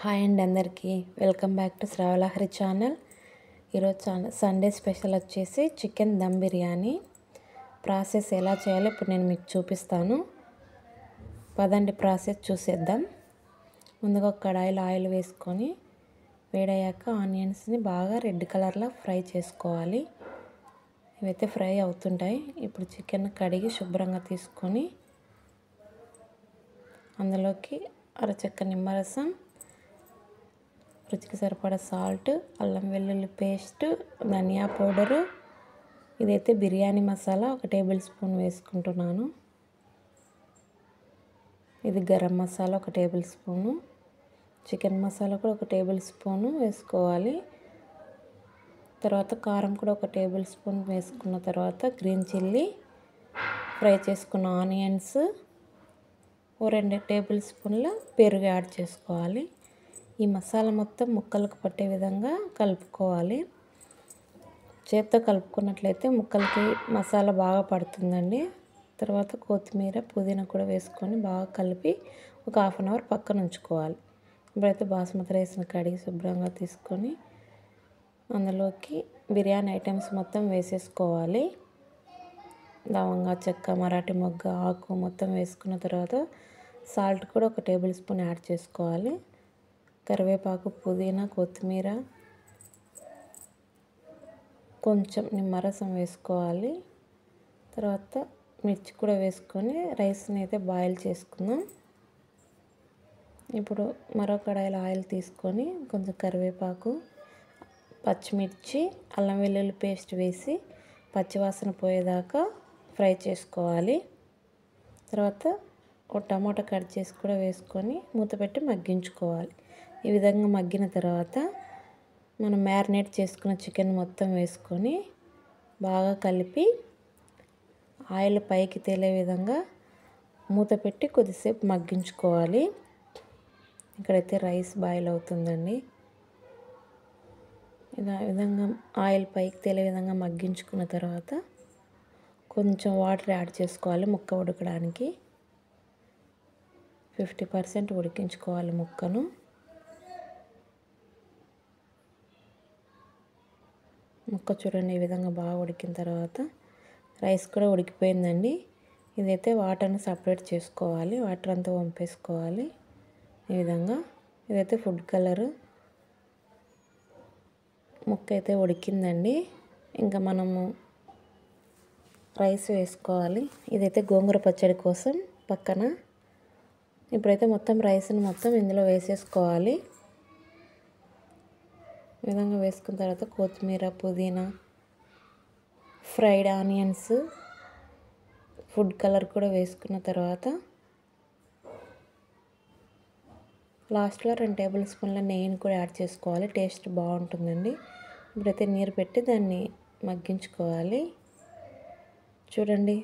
Hi అండి అందరికీ welcome back to శ్రావళహరి channel. ఈరోజు సండే స్పెషల్ వచ్చేసి చికెన్ దమ్ బిర్యానీ. ప్రాసెస్ ఎలా చేయాలో ఇప్పుడు నేను మీకు చూపిస్తాను. పదండి ప్రాసెస్ చూసేద్దాం. ముందుగా ఒక కడాయిలో ఆయిల్ వేసుకొని వేడయ్యాక ఆనియన్స్ని బాగా రెడ్ కలర్లో ఫ్రై చేసుకోవాలి. ఇవైతే ఫ్రై అవుతుంటాయి. ఇప్పుడు చికెన్ కడిగి శుభ్రంగా తీసుకొని అందులోకి అరచెక్క నిమ్మరసం, రుచికి సరిపడా సాల్ట్, అల్లం వెల్లుల్లి పేస్ట్, ధనియా పౌడరు, ఇదైతే బిర్యానీ మసాలా 1 టేబుల్ స్పూన్ వేసుకుంటున్నాను. ఇది garam masala 1 table spoon, chicken masala కూడా 1 టేబుల్ స్పూను వేసుకోవాలి. తర్వాత కారం కూడా 1 టేబుల్ స్పూన్ వేసుకున్న తర్వాత గ్రీన్ చిల్లీ, ఫ్రై చేసుకున్న ఆనియన్స్, 2 టేబుల్ స్పూన్ల పెరుగు యాడ్ చేసుకోవాలి. ఈ మసాలా మొత్తం ముక్కలకు పట్టే విధంగా కలుపుకోవాలి. చేత్తో కలుపుకున్నట్లయితే ముక్కలకి మసాలా బాగా పడుతుందండి. తర్వాత కొత్తిమీర, పుదీనా కూడా వేసుకొని బాగా కలిపి ఒక 1/2 అవర్ పక్కన ఉంచుకోవాలి. ఇప్పుడైతే బాస్మతి రైస్ని కడిగి శుభ్రంగా తీసుకొని అందులోకి బిర్యానీ ఐటమ్స్ మొత్తం వేసేసుకోవాలి. లవంగా, చెక్క, మరాఠీ మొగ్గ, ఆకు మొత్తం వేసుకున్న తర్వాత సాల్ట్ కూడా 1 టేబుల్ స్పూన్ యాడ్ చేసుకోవాలి. కరివేపాకు, పుదీనా, కొత్తిమీర, కొంచెం నిమ్మరసం వేసుకోవాలి. తర్వాత మిర్చి కూడా వేసుకొని రైస్ని అయితే బాయిల్ చేసుకుందాం. ఇప్పుడు మరో కడాయిలో ఆయిల్ తీసుకొని కొంచెం కరివేపాకు, పచ్చిమిర్చి, అల్లం వెల్లుల్లి పేస్ట్ వేసి పచ్చివాసన పోయేదాకా ఫ్రై చేసుకోవాలి. తర్వాత ఒక టమాటా కట్ చేసి కూడా వేసుకొని మూత పెట్టి మగ్గించుకోవాలి. ఈ విధంగా మగ్గిన తర్వాత మనం మ్యారినేట్ చేసుకున్న చికెన్ మొత్తం వేసుకొని బాగా కలిపి ఆయిల్ పైకి తేలే విధంగా మూత పెట్టి కొద్దిసేపు మగ్గించుకోవాలి. ఇక్కడైతే రైస్ బాయిల్ అవుతుందండి. ఇలా విధంగా ఆయిల్ పైకి తేలే విధంగా మగ్గించుకున్న తర్వాత కొంచెం వాటర్ యాడ్ చేసుకోవాలి. ముక్క ఉడకడానికి 50% ఉడికించుకోవాలి ముక్కను. ముక్క చూడండి ఈ విధంగా బాగా ఉడికిన తర్వాత రైస్ కూడా ఉడికిపోయిందండి. ఇదైతే వాటర్ని సపరేట్ చేసుకోవాలి. వాటర్ అంతా వంపేసుకోవాలి. ఈ విధంగా ఇదైతే ఫుడ్ కలరు. ముక్క అయితే ఉడికిందండి. ఇంకా మనము రైస్ వేసుకోవాలి. ఇదైతే గోంగూర పచ్చడి కోసం పక్కన. ఇప్పుడైతే మొత్తం రైస్ని మొత్తం ఇందులో వేసేసుకోవాలి. ఈ విధంగా వేసుకున్న తర్వాత కొత్తిమీర, పుదీనా, ఫ్రైడ్ ఆనియన్స్, ఫుడ్ కలర్ కూడా వేసుకున్న తర్వాత లాస్ట్లో 2 టేబుల్ స్పూన్ల నెయ్యిని కూడా యాడ్ చేసుకోవాలి. టేస్ట్ బాగుంటుందండి. ఇప్పుడైతే నీరు పెట్టి దాన్ని మగ్గించుకోవాలి. చూడండి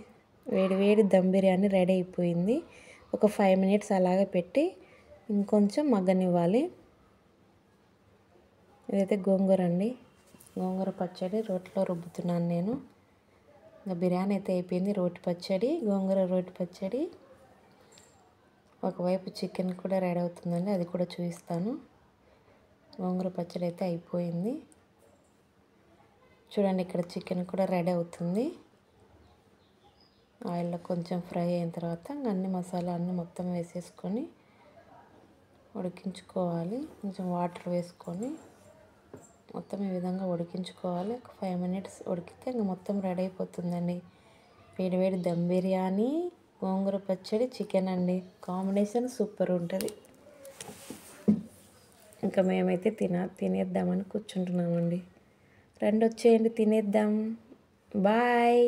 వేడి వేడి దమ్ బిర్యానీ రెడీ అయిపోయింది. ఒక 5 మినిట్స్ అలాగే పెట్టి ఇంకొంచెం మగ్గనివ్వాలి. ఇదైతే గోంగూర అండి. గోంగూర పచ్చడి రోట్లో రుబ్బుతున్నాను నేను. ఇంకా బిర్యానీ అయితే అయిపోయింది. రోటి పచ్చడి, గోంగూర రోటి పచ్చడి. ఒకవైపు చికెన్ కూడా రెడీ అవుతుందండి. అది కూడా చూపిస్తాను. గోంగూర పచ్చడి అయితే అయిపోయింది. చూడండి ఇక్కడ చికెన్ కూడా రెడీ అవుతుంది. ఆయిల్లో కొంచెం ఫ్రై అయిన తర్వాత అన్ని మసాలా అన్నీ మొత్తం వేసేసుకొని ఉడికించుకోవాలి. కొంచెం వాటర్ వేసుకొని మొత్తం ఈ విధంగా ఉడికించుకోవాలి. ఒక 5 మినిట్స్ ఉడికితే ఇంకా మొత్తం రెడీ అయిపోతుందండి. వేడి వేడి దమ్ బిర్యానీ, గోంగూర పచ్చడి, చికెన్ అండి. కాంబినేషన్ సూపర్ ఉంటుంది. ఇంకా మేమైతే తినేద్దామని కూర్చుంటున్నామండి. రండి వచ్చేయండి తినేద్దాం. బాయ్.